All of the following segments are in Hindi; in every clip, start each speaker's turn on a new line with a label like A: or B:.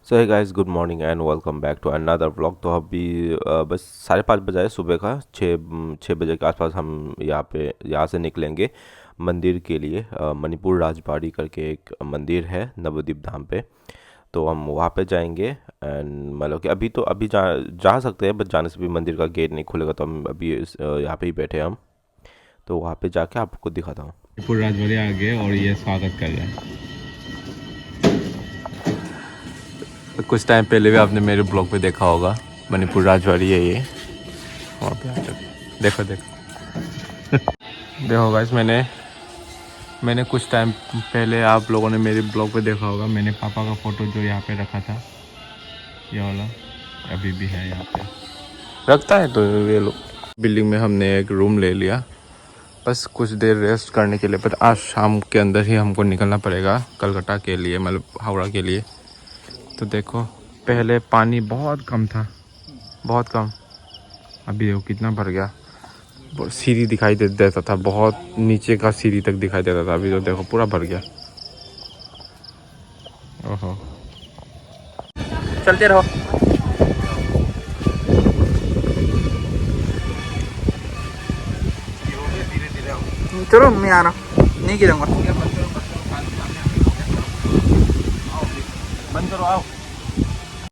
A: So hey guys, good morning and welcome back to another vlog. तो अभी बस 5:30 बजे है सुबह का। 6 बजे के आसपास हम यहाँ से निकलेंगे मंदिर के लिए। मणिपुर राजबाड़ी करके एक मंदिर है नवद्वीप धाम पे। तो हम वहाँ पे जाएंगे एंड मतलब कि अभी जा सकते हैं, बट जाने से भी मंदिर का गेट नहीं खुलेगा, तो हम अभी यहाँ पे ही बैठे हैं हम। तो वहाँ पे जाके आपको दिखाता हूँ।
B: मणिपुर राजवाड़ी आ गए और ये स्वागत कर रहे हैं। कुछ टाइम पहले भी आपने मेरे ब्लॉग पे देखा होगा, मणिपुर राजवाड़ी है ये। वहाँ पे आ जाओ, देखो देखो देखो गाइस, मैंने कुछ टाइम पहले, आप लोगों ने मेरे ब्लॉग पे देखा होगा, मैंने पापा का फ़ोटो जो यहाँ पे रखा था, ये वाला अभी भी है यहाँ पे रखता है। तो ये लोग बिल्डिंग में हमने एक रूम ले लिया, बस कुछ देर रेस्ट करने के लिए। पर आज शाम के अंदर ही हमको निकलना पड़ेगा कलकत्ता के लिए, मतलब हावड़ा के लिए। तो देखो, पहले पानी बहुत कम था, बहुत कम। अभी देखो कितना भर गया, सीढ़ी दिखाई देता था, बहुत नीचे का सीढ़ी तक दिखाई देता था। अभी तो देखो पूरा भर गया। ओहो, चलते रहो।
C: चलो मैं आ रहा हूँ, नहीं गिरूंगा।
B: बंद करो, आओ।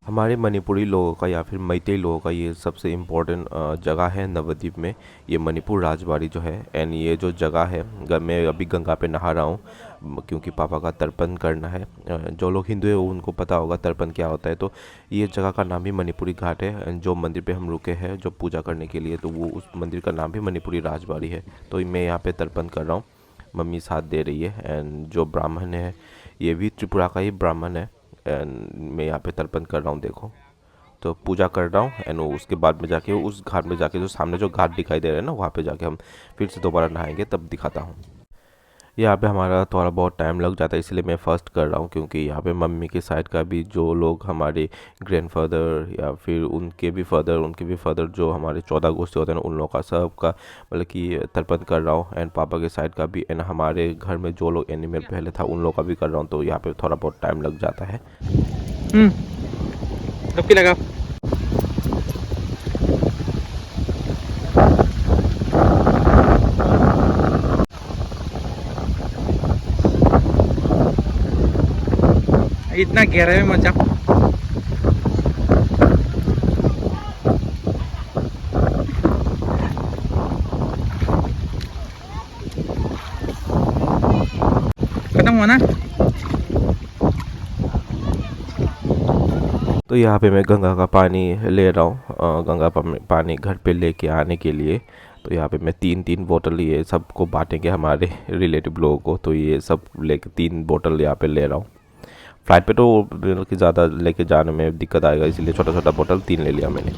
A: हमारे मणिपुरी लोगों का या फिर मैतेई लोगों का ये सबसे इम्पोर्टेंट जगह है नवद्वीप में, ये मणिपुर राजबाड़ी जो है। एंड ये जो जगह है, मैं अभी गंगा पे नहा रहा हूँ क्योंकि पापा का तर्पण करना है। जो लोग हिंदू है उनको पता होगा तर्पण क्या होता है। तो ये जगह का नाम ही मणिपुरी घाट है। And जो मंदिर पे हम रुके हैं जो पूजा करने के लिए, तो वो उस मंदिर का नाम भी मणिपुरी राजबाड़ी है। तो मैं यहाँ पे तर्पण कर रहा हूँ, मम्मी साथ दे रही है। एंड जो ब्राह्मण है ये भी त्रिपुरा का ही ब्राह्मण है। एंड मैं यहाँ पे तर्पण कर रहा हूँ, देखो। तो पूजा कर रहा हूँ एंड उसके बाद में जाके उस घाट में जाके, जो सामने जो घाट दिखाई दे रहा है ना, वहाँ पे जाके हम फिर से दोबारा नहाएंगे, तब दिखाता हूँ। यहाँ पे हमारा थोड़ा बहुत टाइम लग जाता है, इसलिए मैं फ़र्स्ट कर रहा हूँ, क्योंकि यहाँ पे मम्मी की साइड का भी जो लोग हमारे ग्रैंडफादर या फिर उनके भी फादर जो हमारे 14 गोष्ठी होते हैं ना, उन लोगों का सब का मतलब कि तर्पण कर रहा हूँ। एंड पापा के साइड का भी, एंड हमारे घर में जो लोग एनिमल पहले था उन लोगों का भी कर रहा हूँ। तो यहाँ पे थोड़ा बहुत टाइम लग जाता है।
C: डुबकी लगाओ। इतना गहराई में मत जाओ। खत्म हुआ ना।
A: तो यहाँ पे मैं गंगा का पानी ले रहा हूँ, पानी घर पे लेके आने के लिए। तो यहाँ पे मैं 3-3 बोतल, ये सबको बांटेंगे हमारे रिलेटिव लोगों को। तो ये सब लेके 3 बोतल यहाँ पे ले रहा हूँ। फ्लाइट पे तो मतलब कि ज़्यादा लेके जाने में दिक्कत आएगा, इसलिए छोटा छोटा बोतल 3 ले लिया मैंने।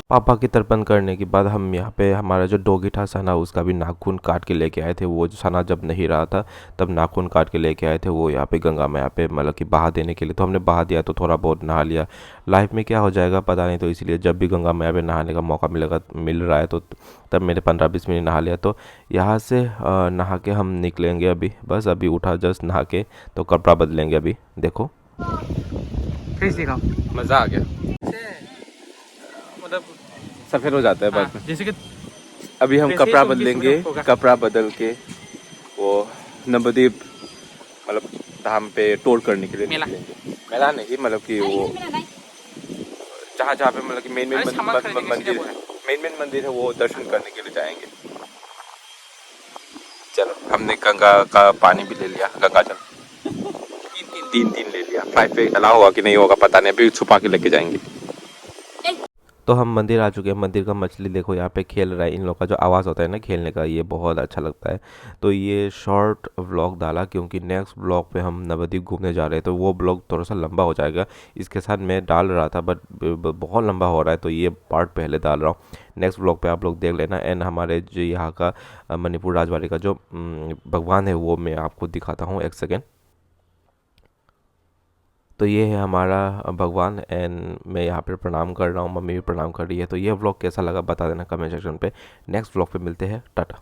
A: पापा की तर्पण करने के बाद हम यहाँ पे हमारा जो डॉगी था सना, उसका भी नाखून काट के लेके आए थे। वो जो सना जब नहीं रहा था तब नाखून काट के लेके आए थे, वो यहाँ पे गंगा में यहाँ पे मतलब कि बहा देने के लिए। तो हमने बहा दिया, तो थोड़ा बहुत नहा लिया। लाइफ में क्या हो जाएगा पता नहीं, तो इसलिए जब भी गंगा में यहाँ पे नहाने का मौका मिल रहा है तो तब मैंने 15-20 मिनट नहा लिया। तो यहाँ से नहा के हम निकलेंगे अभी। बस अभी उठा जस्ट नहा के, तो कपड़ा बदलेंगे अभी, देखो।
C: फिर दिखाओ।
B: मज़ा आ गया,
C: मतलब
B: सफ़ेद हो जाता है बाद में।
C: जैसे कि
B: अभी हम
C: वैसे ही
B: कपड़ा
C: तो उनकी
B: बदलेंगे,
C: सूरत होगा।
B: कपड़ा बदल के वो नवद्वीप मतलब धाम पे टूर करने के लिए
C: मेला।
B: निकलेंगे। मेला नहीं, मतलब कि वो जहाँ जहाँ पे मतलब कि मेन
C: अरे सामान खरीदने के
B: मंदिर
C: सीधे
B: है, मेन मंदिर है, वो दर्शन करने के लिए जाएंगे। चलो, हमने गंगा का पानी भी ले लिया, गंगा जल तीन ले लिया। फ्लाइट पे अलाउ होगा कि नहीं होगा पता नहीं, अभी छुपा के लेके जाएंगे।
A: तो हम मंदिर आ चुके हैं। मंदिर का मछली देखो यहाँ पे खेल रहा है। इन लोग का जो आवाज़ होता है ना खेलने का, ये बहुत अच्छा लगता है। तो ये शॉर्ट व्लॉग डाला क्योंकि नेक्स्ट व्लॉग पे हम नवद्वीप घूमने जा रहे हैं, तो वो व्लॉग थोड़ा सा लंबा हो जाएगा। इसके साथ मैं डाल रहा था बट बहुत लंबा हो रहा है, तो ये पार्ट पहले डाल रहा हूँ। नेक्स्ट व्लॉग पे आप लोग देख लेना। एंड हमारे जो यहाँ का मणिपुर राजवाड़ी का जो भगवान है, वो मैं आपको दिखाता हूँ, एक सेकेंड। तो ये है हमारा भगवान। एंड मैं यहाँ पे प्रणाम कर रहा हूँ, मम्मी भी प्रणाम कर रही है। तो ये व्लॉग कैसा लगा बता देना कमेंट सेक्शन पे। नेक्स्ट व्लॉग पे मिलते हैं, टाटा।